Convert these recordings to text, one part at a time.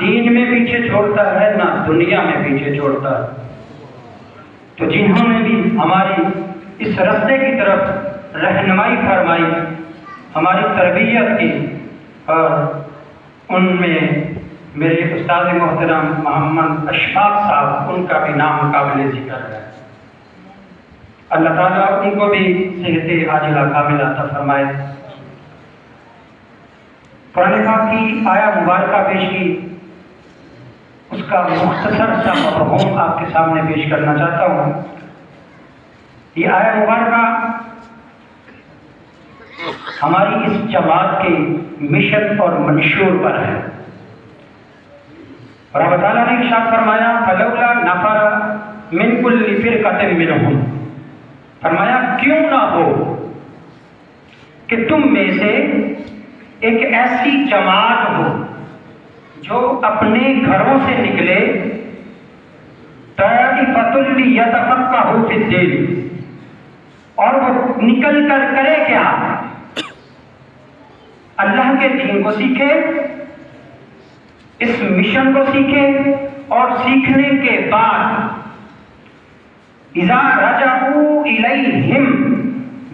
دین میں پیچھے چھوڑتا ہے نہ دنیا میں پیچھے چھوڑتا ہے۔ تو جنہوں نے بھی ہماری اس راستے کی طرف رہنمائی فرمائی، ہماری تربیت کی، اور ان میں میرے استاد محترم محمد اشفاق صاحب، ان کا بھی نام قابل ذکر ہے۔ اللہ تعالیٰ ان کو بھی صحت عاجلہ کاملہ عطا فرمائے۔ قرآن پاک کی آیا مبارکہ پیش کی، اس کا مختصر سا مفہوم آپ کے سامنے پیش کرنا چاہتا ہوں۔ یہ آیا مبارکہ ہماری اس جماعت کے مشن اور منشور پر ہے۔ اور اللہ تعالیٰ نے ارشاد فرمایا فلولا نفر من کل فرقۃ منہم، فرمایا کیوں نہ ہو کہ تم میں سے ایک ایسی جماعت ہو جو اپنے گھروں سے نکلے، طائفۃ لیتفقہوا فی الدین، اور وہ نکل کر کرے کیا؟ اللہ کے دین کو سیکھے، اس مشن کو سیکھے، اور سیکھنے کے بعد اذا رجعوا الیہم،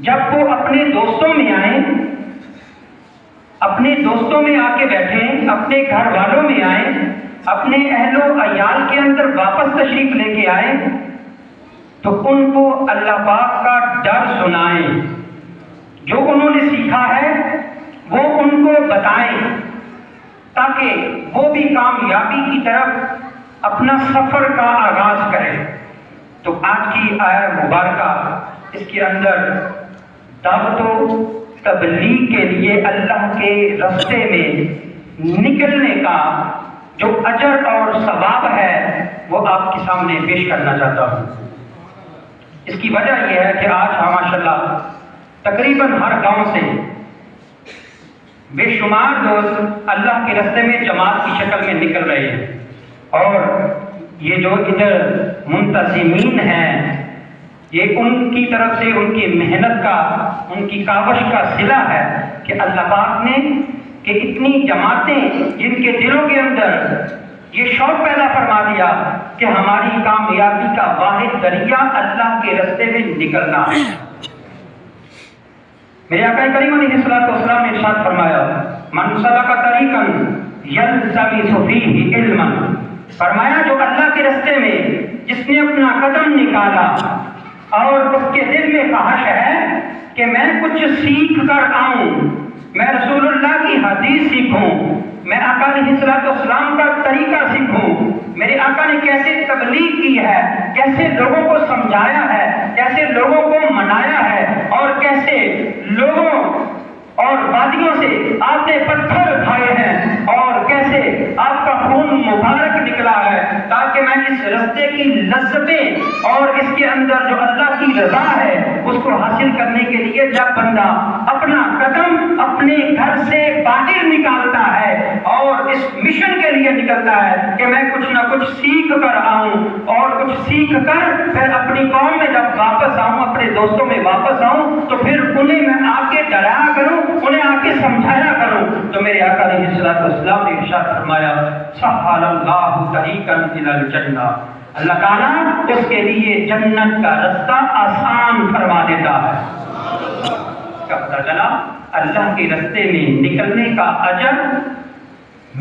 جب وہ اپنے دوستوں میں آئیں، اپنے دوستوں میں آ کے بیٹھیں، اپنے گھر والوں میں آئیں، اپنے اہل و عیال کے اندر واپس تشریف لے کے آئیں، تو ان کو اللہ پاک کا ڈر سنائیں، جو انہوں نے سیکھا ہے وہ ان کو بتائیں، تاکہ وہ بھی کامیابی کی طرف اپنا سفر کا آغاز کریں۔ تو آج کی آیہ مبارکہ، اس کے اندر دعوت و تبلیغ کے لیے اللہ کے راستے میں نکلنے کا جو اجر اور ثواب ہے وہ آپ کے سامنے پیش کرنا چاہتا ہوں۔ اس کی وجہ یہ ہے کہ آج ماشاءاللہ تقریباً ہر گاؤں سے بے شمار دوست اللہ کے راستے میں جماعت کی شکل میں نکل رہے ہیں، اور یہ جو ادھر منتظمین ہیں، یہ ان کی طرف سے ان کی محنت کا، ان کی کاوش کا صلہ ہے کہ اللہ پاک نے کہ اتنی جماعتیں جن کے دلوں کے اندر یہ شوق پیدا فرما دیا کہ ہماری کامیابی کا واحد ذریعہ اللہ کے راستے میں نکلنا ہے۔ میرے آقا کریم علیہ الصلوۃ والسلام نے ارشاد فرمایا من سلک طریقا یلتمس فیہ علما، فرمایا جو اللہ کے راستے میں جس نے اپنا قدم نکالا اور اس کے دل میں خواہش ہے کہ میں کچھ سیکھ کر آؤں، میں رسول اللہ کی حدیث سیکھوں، میں آقا علیہ الصلوۃ والسلام کا طریقہ سیکھوں، میرے آقا نے کیسے تبلیغ کی ہے، کیسے لوگوں کو سمجھایا ہے، کیسے لوگوں کو منایا ہے، اور کیسے لوگوں اور وادیوں سے آپ نے پتھر اٹھائے ہیں، اور کیسے آپ کا خون مبارک نکلا ہے، تاکہ میں اس راستے کی لذتیں اور اس کے اندر جو اللہ کی رضا ہے اس کو حاصل کرنے کے لیے جب بندہ اپنا قدم اپنے گھر سے باہر نکالتا ہے اور اس مشن کے لیے نکلتا ہے کہ میں کچھ نہ کچھ سیکھ کر آؤں، اور کچھ سیکھ کر پھر اپنی قوم میں جب واپس آؤں، اپنے دوستوں میں واپس آؤں، تو پھر انہیں میں آ کے ڈرایا کروں، انہیں آ کے سمجھایا کروں، تو میرے آقا علیہ الصلوۃ والسلام نے ارشاد فرمایا سہل اللہ طریقا الی الجنہ، اللہ تعالیٰ اس کے لیے جنت کا رستہ آسان فرما دیتا ہے۔ کب پتہ چلا اللہ کے راستے میں نکلنے کا اجر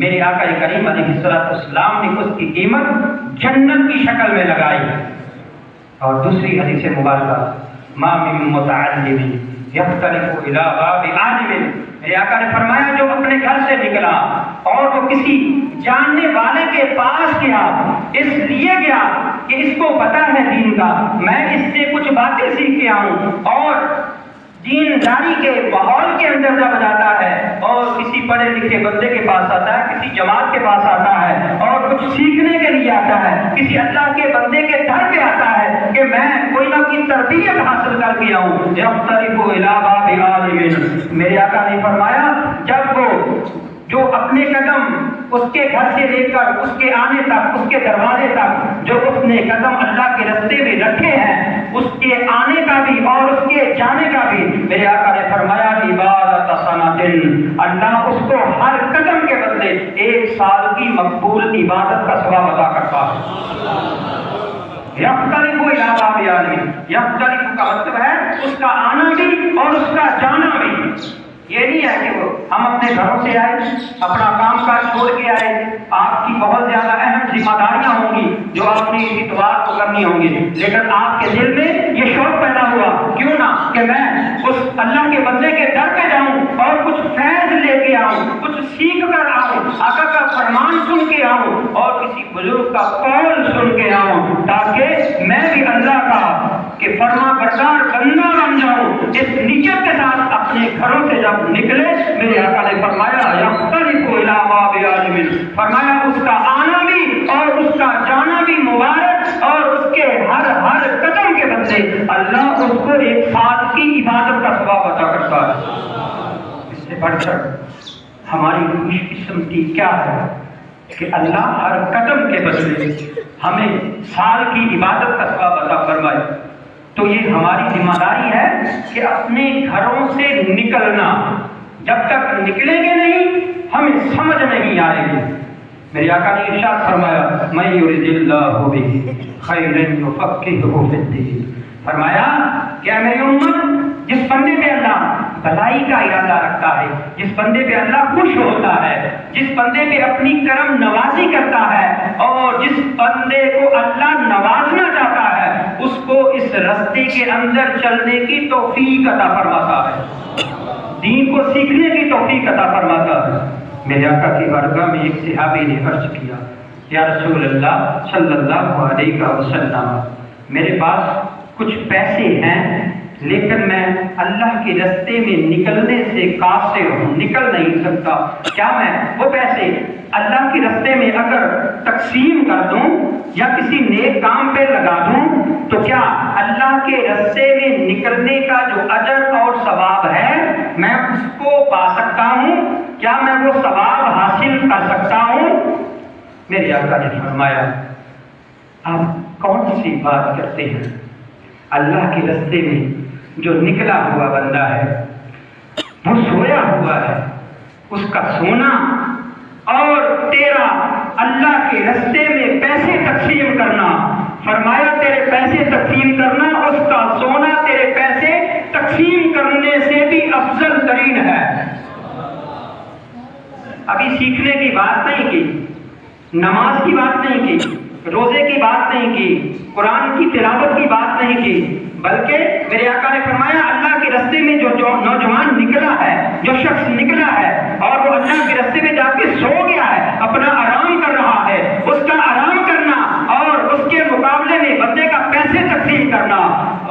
میرے آقا کریم علیہ الصلوۃ والسلام نے اس کی قیمت جنت کی شکل میں لگائی۔ اور دوسری حدیث مبارکہ ما من متعلم یختلف الی باب عالم، میرے آقا نے فرمایا جو اپنے گھر سے نکلا اور وہ کسی جاننے والے کے پاس گیا، اس لیے گیا کہ اس کو پتہ ہے دین کا، میں اس سے کچھ باتیں سیکھ کے آؤں، اور دینداری کے ماحول کے اندر جب جاتا ہے اور کسی پڑھے لکھے بندے کے پاس آتا ہے، کسی جماعت کے پاس آتا ہے اور کچھ سیکھنے کے لیے آتا ہے، کسی اللہ کے بندے کے گھر پہ آتا ہے کہ میں کوئی نہ کوئی تربیت حاصل کر کے آؤں، یختلف الی باب عالم، میرے آقا نے فرمایا جب وہ جو اپنے قدم اس کے گھر سے لے کر اس کے آنے تک، اس کے دروازے تک جو اس نے قدم اللہ کے راستے میں رکھے ہیں، اس کے آنے کا بھی اور اس کے جانے کا بھی میرے آقا نے فرمایا عبادت سنۃ، اللہ اس کو ہر قدم کے بدلے بدلے 1 سال کی مقبول عبادت کا ثواب ادا کرتا ہے۔ یختلف الی باب عالم، یختلف کا مطلب ہے اس کا آنا بھی اور اس کا جانا بھی۔ یہ نہیں ہے کہ وہ ہم اپنے گھروں سے آئے، اپنا کام کاج چھوڑ کے آئے، آپ کی بہت زیادہ اہم ذمہ داریاں ہوں گی جو آپ نے اس اتوار کو کرنی ہوں گی، لیکن آپ کے دل میں یہ شوق پیدا ہوا کیوں نہ کہ میں اس اللہ کے بندے کے در پہ جاؤں اور کچھ فیض لے کے آؤں، کچھ سیکھ کر آؤں، آقا کا فرمان سن کے آؤں اور کسی بزرگ کا قول سن کے آؤں، تاکہ میں بھی اللہ کا کہ فرما بردار بندہ بن جاؤں۔ اس نیت کے ساتھ اپنے گھروں سے جب نکلے، میرے آقا نے فرمایا یختلف الی باب عالم، فرمایا اس کا آنا بھی اور اس کا جانا بھی مبارک، اور اس کے ہر قدم کے بدلے اللہ اس کو 1 سال کی عبادت کا ثواب عطا کرتا ہے۔ اس سے بڑھ کر ہماری خوش قسمتی کیا ہے کہ اللہ ہر قدم کے بدلے ہمیں سال کی عبادت کا ثواب عطا فرمائے۔ تو یہ ہماری ذمہ داری ہے کہ اپنے گھروں سے نکلنا، جب تک نکلیں گے نہیں ہمیں سمجھ نہیں آئے گی۔ میرے آقا نے ارشاد فرمایا من یرد اللہ بہ خیرا یفقہہ فی الدین، فرمایا کہ میری امت جس بندے پہ اللہ بھلائی کا ارادہ رکھتا ہے، جس بندے پہ اللہ خوش ہوتا ہے، جس بندے پہ اپنی کرم نوازی کرتا ہے، اور جس بندے کو اللہ نوازنا چاہتا ہے اس کو اس رستے کے اندر چلنے کی توفیق عطا فرماتا ہے، دین کو سیکھنے کی توفیق عطا فرماتا ہے۔ میرے آقا کی بارگاہ میں ایک صحابی نے عرض کیا یا رسول اللہ صلی اللہ علیہ وسلم، میرے پاس کچھ پیسے ہیں لیکن میں اللہ کے رستے میں نکلنے سے قاصر ہوں، نکل نہیں سکتا، کیا میں وہ پیسے اللہ کے رستے میں اگر تقسیم کر دوں یا کسی نیک کام پہ لگا دوں تو کیا اللہ کے رستے میں نکلنے کا جو اجر اور ثواب ہے میں اس کو پا سکتا ہوں؟ کیا میں وہ ثواب حاصل کر سکتا ہوں؟ میرے آقا نے فرمایا آپ کون سی بات کرتے ہیں؟ اللہ کے رستے میں جو نکلا ہوا بندہ ہے وہ سویا ہوا ہے، اس کا سونا اور تیرا اللہ کے رستے میں پیسے تقسیم کرنا، فرمایا تیرے پیسے تقسیم کرنا اس کا سونا تیرے پیسے تقسیم کرنے سے بھی افضل ترین ہے۔ ابھی سیکھنے کی بات نہیں کی، نماز کی بات نہیں کی، روزے کی بات نہیں کی، قرآن کی تلاوت کی بات نہیں کی، بلکہ میرے آقا نے فرمایا اللہ کے رستے میں جو نوجوان نکلا ہے، جو شخص نکلا ہے اور وہ اللہ کے رستے میں جا کے سو گیا ہے، اپنا آرام کر رہا ہے، اس کا آرام کرنا اور اس کے مقابلے میں بندے کا پیسے تقسیم کرنا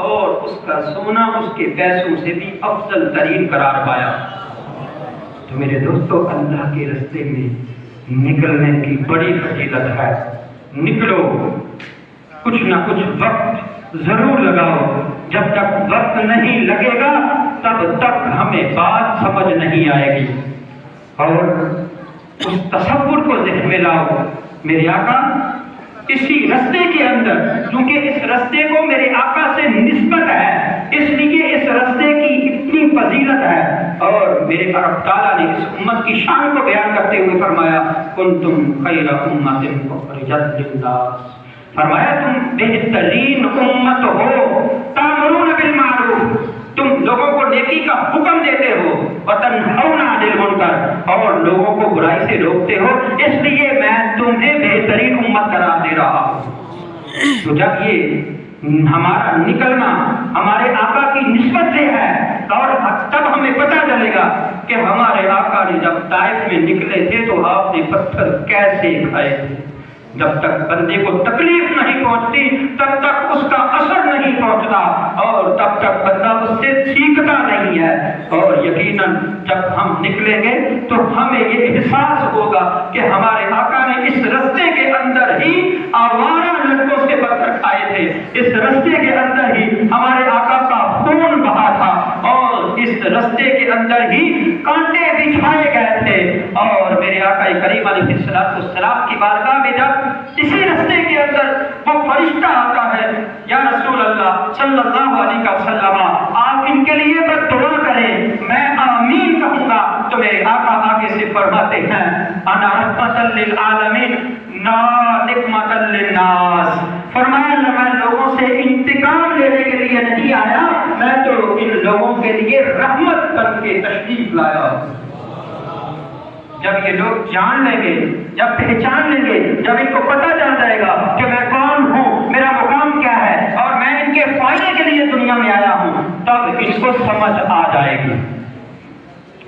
اور اس کا سونا اس کے پیسوں سے بھی افضل ترین قرار پایا۔ تو میرے دوستو اللہ کے رستے میں نکلنے کی بڑی فضیلت ہے، نکلو، کچھ نہ کچھ وقت ضرور لگاؤ، جب تک وقت نہیں لگے گا تب تک ہمیں بات سمجھ نہیں آئے گی، اور اس تصور کو ذہن میں لاؤ۔ میرے آقا اسی رستے کے اندر، کیونکہ اس رستے کو میرے آقا سے نسبت ہے اس لیے اس رستے کی اتنی فضیلت ہے، اور میرے رب تعالیٰ نے اس امت کی شان کو بیان کرتے ہوئے فرمایا کنتم خیر امت اخرجت للناس، فرمایا تم بہترین امت ہو، تأمرون بالمعروف، تم لوگوں کو نیکی کا حکم دیتے ہو، وتنہون عن المنکر، اور لوگوں کو برائی سے روکتے ہو، اس لیے میں تمہیں بہترین امت قرار دے رہا ہوں۔ تو جب یہ ہمارا نکلنا ہمارے آقا کی نسبت سے ہے اور تب ہمیں پتہ چلے گا کہ ہمارے آقا نے جب طائف میں نکلے تھے تو آپ نے پتھر کیسے کھائے تھے۔ جب تک بندے کو تکلیف نہیں پہنچتی تب تک اس کا اثر نہیں پہنچتا، اور تب تک بندہ اس سے سیکھتا نہیں ہے، اور یقیناً جب ہم نکلیں گے تو ہمیں یہ احساس ہوگا کہ ہمارے آقا نے اس رستے کے اندر ہی آوارہ لڑکوں سے پتھر کھائے تھے، اس رستے کے اندر ہی ہمارے آقا کا خون بہا تھا، اور اس رستے کے اندر ہی کانٹے بچھائے گئے تھے، اور میرے آقا کریم علیہ السلام کی بارگاہ میں جب اسی رستے کے اندر وہ فرشتہ آتا ہے، یا رسول اللہ صلی اللہ علیہ وسلم آپ ان کے لیے بد دعا کریں، میں آمین کہوں گا، تو میرے آقا آگے سے فرماتے ہیں انا رحمۃ للعالمین لا نقمۃ للناس، فرمایا میں لوگوں سے انتقام لینے کے لیے نہیں آیا، میں تو ان لوگوں کے لیے رحمت کر کے تشریف لایا۔ جب یہ لوگ جان لیں گے، جب پہچان لیں گے، جب ان کو پتہ چل جائے گا کہ میں کون ہوں، میرا مقام کیا ہے اور میں ان کے فائدے کے لیے دنیا میں آیا ہوں، تب اس کو سمجھ آ جائے گی۔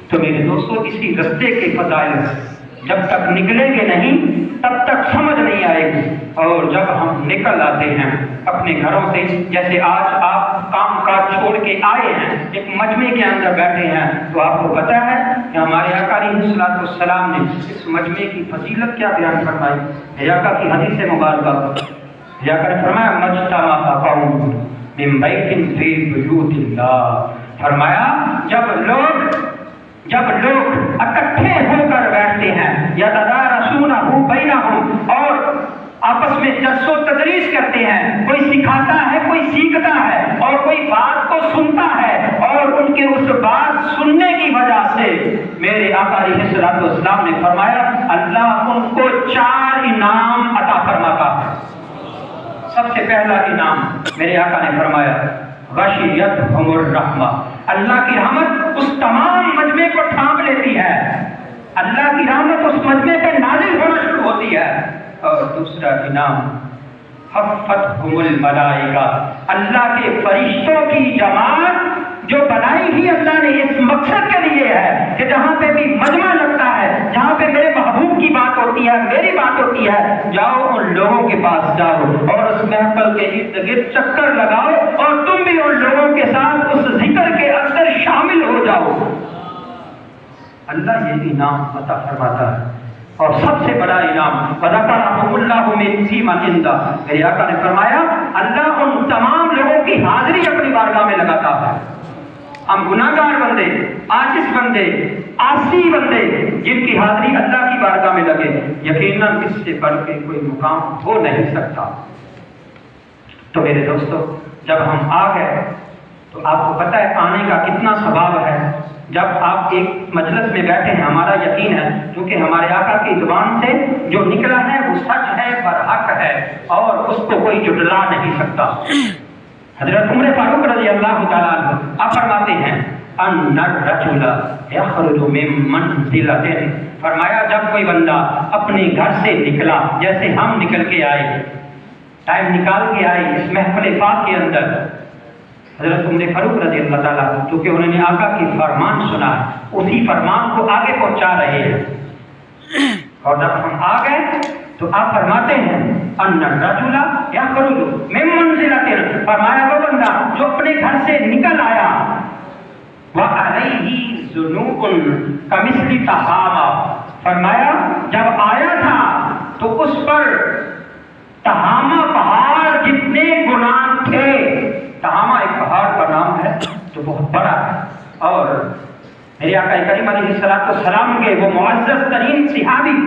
تو میرے دوستو، اسی رستے کے فضائل جب تک نکلیں گے نہیں تب تک سمجھ نہیں آئے گی، اور جب ہم نکل آتے ہیں اپنے گھروں سے، جیسے آج آپ کام کاج چھوڑ کے آئے ہیں، ایک مجمع کے اندر بیٹھے ہیں، تو آپ کو پتہ ہے کہ ہمارے آقا علیہ الصلوۃ والسلام نے اس مجمع کی فضیلت کیا بیان فرمائی؟ میرے آقا کی حدیث مبارکہ، میرے آقا نے فرمایا مجتمع قوم من بیت فی بیوت اللہ، فرمایا جب لوگ اکٹھے ہو کر بیٹھتے ہیں، یتدارسونہ بینہم، اور آپس میں درس و تدریس کرتے ہیں، کوئی سکھاتا ہے، کوئی سیکھتا ہے، اور کوئی بات کو سنتا ہے، اور ان کے اس بات سننے کی وجہ سے میرے آقا علیہ الصلوۃ والسلام نے فرمایا اللہ ان کو 4 انعام عطا فرماتا ہے۔ سب سے پہلا انعام میرے آقا نے فرمایا غشیتہم الرحمہ، اللہ کی رحمت اس تمام مجمع کو ڈھانپ لیتی ہے، اللہ کی رحمت اس مجمع پہ نازل ہونا شروع ہوتی ہے۔ اور دوسرا انعام حفتہم الملائکہ، اللہ کے فرشتوں کی جماعت جو بنائی ہی اللہ نے اس مقصد کے لیے ہے کہ جہاں پہ بھی مجمع لگتا ہے، جہاں پہ میرے محبوب کی بات ہوتی ہے، میری بات ہوتی ہے، جاؤ ان لوگوں کے پاس جاؤ اور اس محفل کے ارد گرد چکر لگاؤ، اور تم بھی ان لوگوں کے ساتھ اس ذکر کے اندر شامل ہو جاؤ۔ اللہ یہ انعام عطا فرماتا ہے۔ اور سب سے بڑا انعام وَذَكَرَهُمُ اللَّهُ مِن فِي مَنْ عِندَهُ، میرے آقا نے فرمایا اللہ ان تمام لوگوں کی حاضری اپنی بارگاہ میں لگاتا ہے۔ ہم گناہگار بندے، عاجز بندے، عاصی بندے، جن کی حاضری اللہ کی بارگاہ میں لگے، یقیناً اس سے بڑھ کے کوئی مقام ہو نہیں سکتا۔ تو میرے دوستو، جب ہم آ گئے تو آپ کو پتہ ہے آنے کا کتنا ثواب ہے۔ جب آپ ایک مجلس میں بیٹھے ہیں، ہمارا یقین ہے کیونکہ ہمارے آقا کی زبان سے جو نکلا ہے وہ سچ ہے، برحق ہے، اور اس کو کوئی جھٹلا نہیں سکتا۔ حضرت عمر فاروق رضی اللہ تعالیٰ عنہ آپ فرماتے ہیں ان الرجل یخرج من منزلۃ، فرمایا جب کوئی بندہ اپنے گھر سے نکلا، جیسے ہم نکل کے آئے، ٹائم نکال کے آئے اس محفل پاک کے اندر، حضرت عمر فاروق رضی اللہ تعالیٰ کیونکہ انہوں نے آقا کی فرمان سنا، اسی فرمان کو آگے پہنچا رہے ہیں، اور جب ہم آ گئے تو آپ فرماتے ہیں ان الرجل یخرج من منزلۃ، فرمایا وہ بندہ جو اپنے گھر سے نکل آیا، وعلیہ ذنوب کمثل تہامہ، فرمایا جب آیا تھا تو اس پر تہامہ پہاڑ جتنے گناہ تھے۔ تہامہ ایک پہاڑ کا نام ہے جو بہت بڑا ہے، اور میرے آقا کریم علیہ الصلوۃ والسلام کے وہ معزز ترین صحابی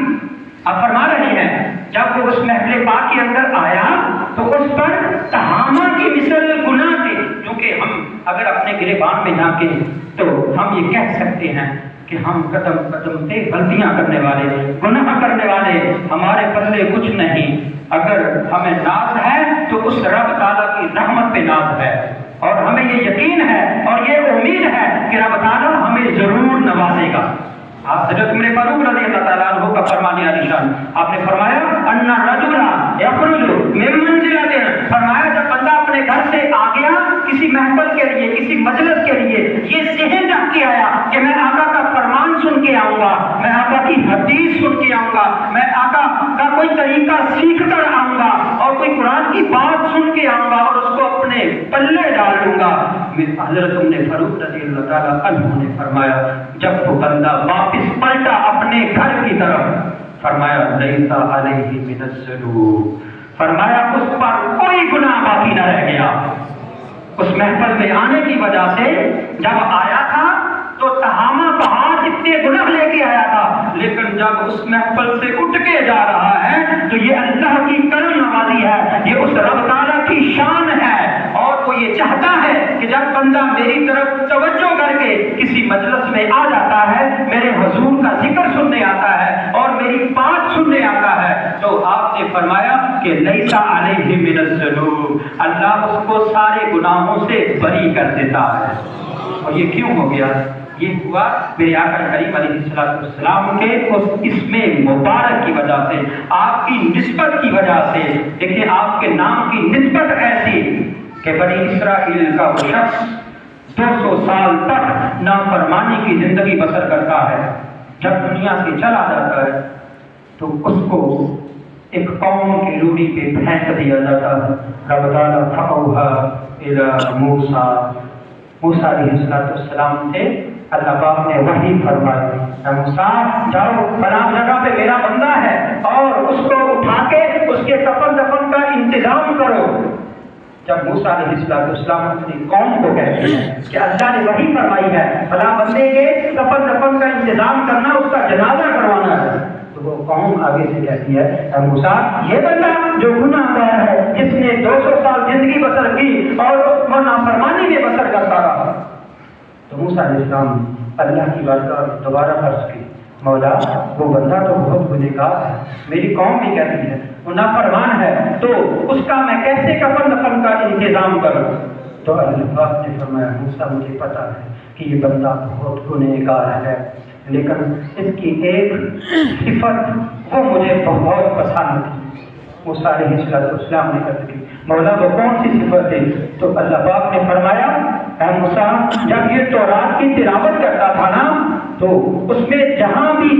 آپ فرما رہے ہیں جب وہ اس محفل پاک کے اندر آیا تو اس پر تہامہ کی مثل گناہ تھے، کیونکہ ہم اگر اپنے گریبان میں جھانکیں تو ہم یہ کہہ سکتے ہیں کہ ہم قدم قدم سے غلطیاں کرنے والے، گناہ کرنے والے، ہمارے پلے کچھ نہیں۔ اگر ہمیں ناز ہے تو اس رب تعالیٰ کی رحمت پہ ناز ہے، اور ہمیں یہ یقین ہے اور یہ امید ہے کہ رب تعالیٰ ہمیں ضرور نوازے گا۔ آپ حضرت عمر فاروق رضی اللہ تعالیٰ عنہ کا فرمان عالی شان، آپ نے فرمایا ان الرجل یخرج من منزلۃ، فرمایا جب بندہ اپنے گھر سے آ گیا کسی محفل کے لیے، کسی مجلس کے لیے، یہ ذہن رکھ کے آیا کہ میں آقا کا فرمان سن کے آؤں گا، میں آقا کی حدیث سن کے آؤں گا، میں آقا کا کوئی طریقہ سیکھ کر آؤں گا، اور کوئی قرآن کی بات سن کے آؤں گا اور اس کو اپنے پلے ڈال لوں گا۔ حضرت عمر فاروق رضی اللہ تعالیٰ عنہ نے فرمایا جب وہ بندہ واپس پلٹا اپنے گھر کی طرف، فرمایا لیس علیہ من الذنوب، فرمایا اس پر کوئی گناہ باقی نہ رہ گیا۔ اس محفل میں آنے کی وجہ سے جب آیا تھا تو تہامہ پہاڑ اتنے گناہ لے کے آیا تھا، لیکن جب اس محفل سے اٹھ کے جا رہا ہے تو یہ اللہ کی کرم نوازی ہے، یہ اس رب تعالیٰ کی شان ہے، اور وہ یہ یہ چاہتا ہے کہ جب بندہ میری طرف توجہ کر کے کسی مجلس میں آ جاتا ہے، میرے حضور کا ذکر سننے آتا ہے اور میری بات سننے آتا ہے، تو آپ نے فرمایا کہ لیس علیہ من الذنوب، اللہ اس کو سارے گناہوں سے بری کر دیتا ہے۔ اور یہ کیوں ہو گیا؟ یہ ہوا میرے آقا کریم علیہ السلام کے اس اسم مبارک کی وجہ سے، آپ کی نسبت کی وجہ سے۔ دیکھیں آپ کے نام کی نسبت ایسی کہ بنی اسرائیل کا وہ شخص 200 سال تک نافرمانی کی زندگی بسر کرتا ہے، جب دنیا سے چلا جاتا ہے تو اس کو ایک قوم کی روڑی پہ پھینک دیا جاتا ہے۔ رب تعالیٰ فَأَوْحَىٰ إِلَىٰ موسیٰ علیہ السلام سے اللہ پاک نے وحی فرمائی، موسیٰ جاؤ فلاں جگہ پہ میرا بندہ ہے اور اس کو اٹھا کے اس کے کفن دفن کا انتظام کرو۔ جب موسیٰ علیہ السلام اپنی قوم کو کہتے ہیں کہ اللہ نے وحی فرمائی ہے فلاں بندے کے کفن دفن کا انتظام کرنا، اس کا جنازہ کروانا ہے، تو وہ قوم آگے سے کہتی ہے اے موسیٰ یہ بندہ جو گناہ گار ہے، جس نے 200 سال زندگی بسر کی اور وہ نافرمانی میں بسر کرتا رہا، تو موسیٰ علیہ السلام اللہ کی بارگاہ میں دوبارہ عرض کی، مولا وہ بندہ تو بہت گنہگار ہے، میری قوم بھی کہتی ہے وہ نافرمان ہے، تو اس کا میں کیسے کفن دفن کا انتظام کروں؟ تو اللہ پاک نے فرمایا موسیٰ مجھے پتا ہے کہ یہ بندہ بہت گنہگار ہے، لیکن اس کی ایک صفت وہ مجھے بہت پسند تھی۔ موسیٰ علیہ السلام نے عرض کی مولا وہ کون سی صفت ہے؟ تو اللہ پاک نے فرمایا اے موسیٰ جب یہ تورات کی تلاوت کرتا تھا نا، تو اس میں جہاں بھی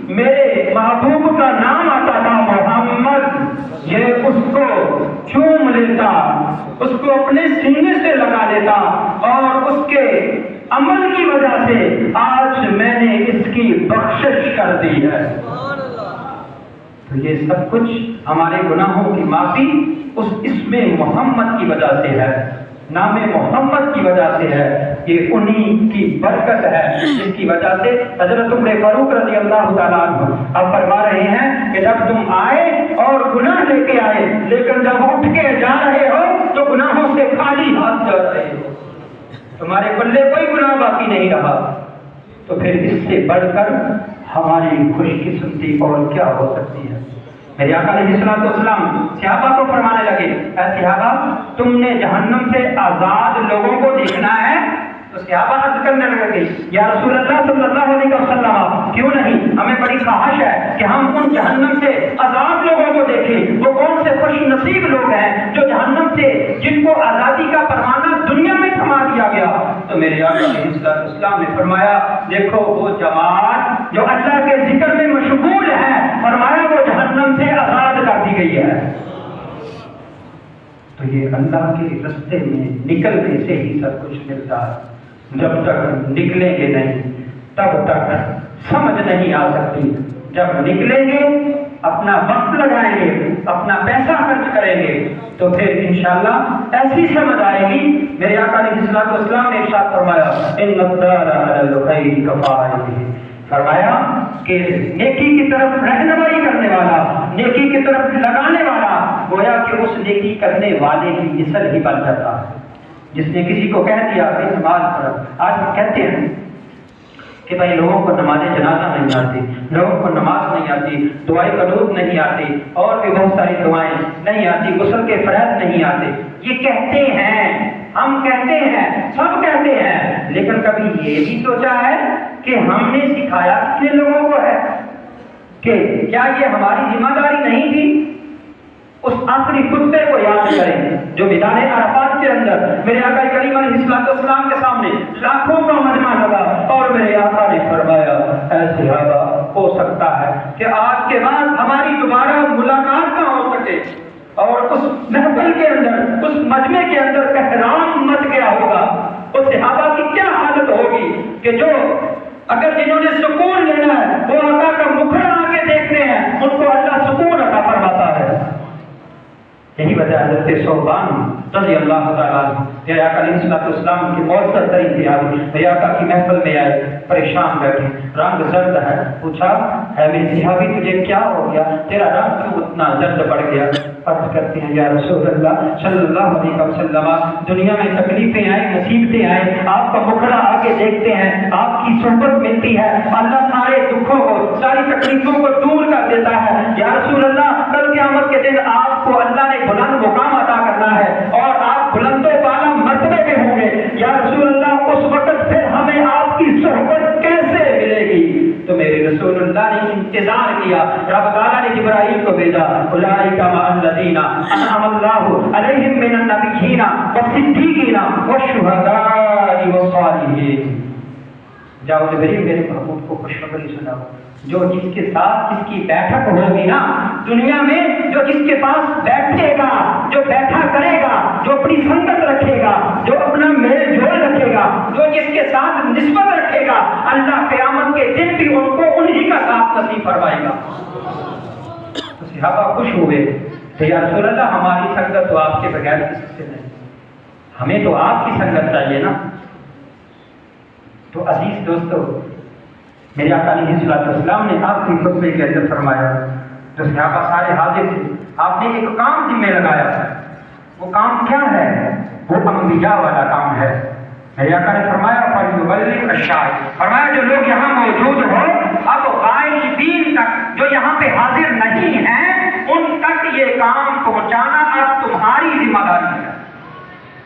میرے محبوب کا نام آتا تھا محمد، یہ اس کو چوم لیتا، اس کو اپنے سینے سے لگا لیتا، اور اس کے عمل کی وجہ سے آج میں نے اس کی بخشش کر دی ہے۔ تو یہ سب کچھ ہمارے گناہوں کی معافی اس اسم محمد کی وجہ سے ہے، نام محمد کی وجہ سے ہے، یہ انہی کی برکت ہے جس کی وجہ سے حضرت عمر فاروق رضی اللہ تعالیٰ عنہ اب فرما رہے ہیں کہ جب تم آئے اور گناہ لے کے آئے، لیکن جب اٹھ کے جا رہے ہو تو گناہوں سے خالی ہاتھ جا رہے ہو، تمہارے پلے کوئی گناہ باقی نہیں رہا، تو پھر اس سے بڑھ کر ہماری خوش قسمتی اور کیا ہو سکتی ہے؟ میرے آقا علیہ السلام صحابہ کو فرمانے لگے اے صحابہ تم نے جہنم سے آزاد لوگوں کو دیکھنا ہے؟ تو صحابہ عرض کرنے لگے یا رسول اللہ صلی اللہ علیہ وسلم کیوں نہیں، ہمیں بڑی خواہش ہے کہ ہم ان جہنم سے آزاد لوگوں کو دیکھیں، وہ کون سے خوش نصیب لوگ ہیں جو جہنم سے جن کو آزادی کا پروانہ دنیا میں تھما دیا گیا۔ تو میرے آقا علیہ السلام نے فرمایا دیکھو وہ جماعت جو اللہ کے ذکر میں مشغول ہے، فرمایا وہ جہنم سے آزاد کر دی گئی ہے۔ تو یہ اللہ کے رستے میں نکلنے سے ہی سب کچھ ملتا ہے، جب تک نکلیں گے نہیں تب تک سمجھ نہیں آ سکتی، جب نکلیں گے اپنا وقت لگائیں گے، اپنا پیسہ خرچ کریں گے، تو پھر انشاءاللہ ایسی سمجھ آئے گی۔ میرے آقا علیہ السلام نے ارشاد فرمایا ان الدار علی الخیر کفاعلہ، فرمایا کہ نیکی کی طرف رہنمائی کرنے والا، نیکی کی طرف لگانے والا گویا کہ اس نیکی کرنے والے کی مثل ہی بن جاتا ہے۔ جس نے کسی کو کہہ دیا کہ نماز پڑھو، آج ہم کہتے ہیں کہ بھائی لوگوں کو نماز جنازہ نہیں آتی، لوگوں کو نماز نہیں آتی، دعائیں قنوت نہیں آتی، اور بھی بہت ساری دعائیں نہیں آتی، غسل کے فرائض نہیں آتے، یہ کہتے ہیں، ہم کہتے ہیں، سب کہتے ہیں، لیکن کبھی یہ بھی سوچا ہے کہ ہم نے سکھایا کتنے لوگوں کو ہے؟ کہ کیا یہ ہماری ذمہ داری نہیں تھی؟ اس آخری خطبے کو یاد کریں جو میدان عرفات کے اندر میرے آقا کریم علیہ السلام کے سامنے لاکھوں کا مجمع لگا، اور میرے آقا نے فرمایا اے صحابہ ہو سکتا ہے کہ آج کے بعد ہماری دوبارہ ملاقات نہ ہو سکے، اور اس محفل کے اندر، اس مجمع کے اندر احرام مچ گیا ہوگا، اس صحابہ کی کیا حالت ہوگی کہ جو اگر جنہوں نے سکون لینا ہے وہ آقا کا مکھڑا آ کے دیکھتے ہیں، ان کو اللہ سکون عطا فرماتا ہے۔ یہی وجہ حضرت صوبان رضی اللہ تعالیٰ عنہ میرے آقا علیہ السلام کی مؤثر ترین تیاری میرے آقا کی محفل میں آئے، پریشان بیٹھے، رنگ زرد ہے، پوچھا ہے میری صحابی تجھے کیا ہو گیا، تیرا رنگ کیوں اتنا زرد بڑھ گیا؟ عرض کرتے ہیں یا رسول اللہ صلی اللہ علیہ وسلم دنیا میں تکلیفیں آئیں، مصیبتیں آئیں، آپ کا مکھڑا آگے دیکھتے ہیں، آپ کی صحبت ملتی ہے، اللہ سارے دکھوں کو ساری تکلیفوں کو دور کر دیتا ہے۔ یا رسول اللہ کل قیامت کے دن آپ کو اللہ نے بلند مقام عطا کرنا ہے اور آپ بلند و بالا مرتبے میں ہوں گے، یا رسول اللہ اس وقت پھر ہمیں آپ کی صحبت کیسے ملے گی؟ تو میرے رسول اللہ نے انتظار کیا، رب تعالیٰ نے جبرائیل کو بھیجا، اولئک مع الذین انعم اللہ علیہم من النبیین والصدیقین والشہداء والصالحین۔ جاؤ جبرائیل میرے محبوب کو خوشخبری سناؤ، جو جس کے ساتھ جس کی بیٹھک ہوگی نا دنیا میں، جو جس کے پاس بیٹھے گا، جو بیٹھا کرے گا، جو اپنی سنگت رکھے گا، جو اپنا میل جول رکھے گا، جو جس کے ساتھ نسبت رکھے گا، اللہ قیامت کے دن بھی ان کو انہی کا ساتھ نصیب فرمائے گا۔ تو صحابہ خوش ہوئے کہ یا رسول اللہ ہماری سنگت تو آپ کے بغیر کسی سے نہیں، ہمیں تو آپ کی سنگت چاہیے نا۔ تو عزیز دوستو، میرے آقا علیہ السلام نے آپ کی خطبے کے اندر فرمایا، جو صحابہ سارے حاضر تھے، آپ نے ایک کام ذمہ لگایا ہے، وہ کام کیا ہے؟ وہ انبیاء والا کام ہے۔ میرے آقا نے فرمایا فَلْيُبَلِّغْ الشَّاهِدُ، فرمایا جو لوگ یہاں موجود ہوں، اب غائبین تک جو یہاں پہ حاضر نہیں ہیں ان تک یہ کام پہنچانا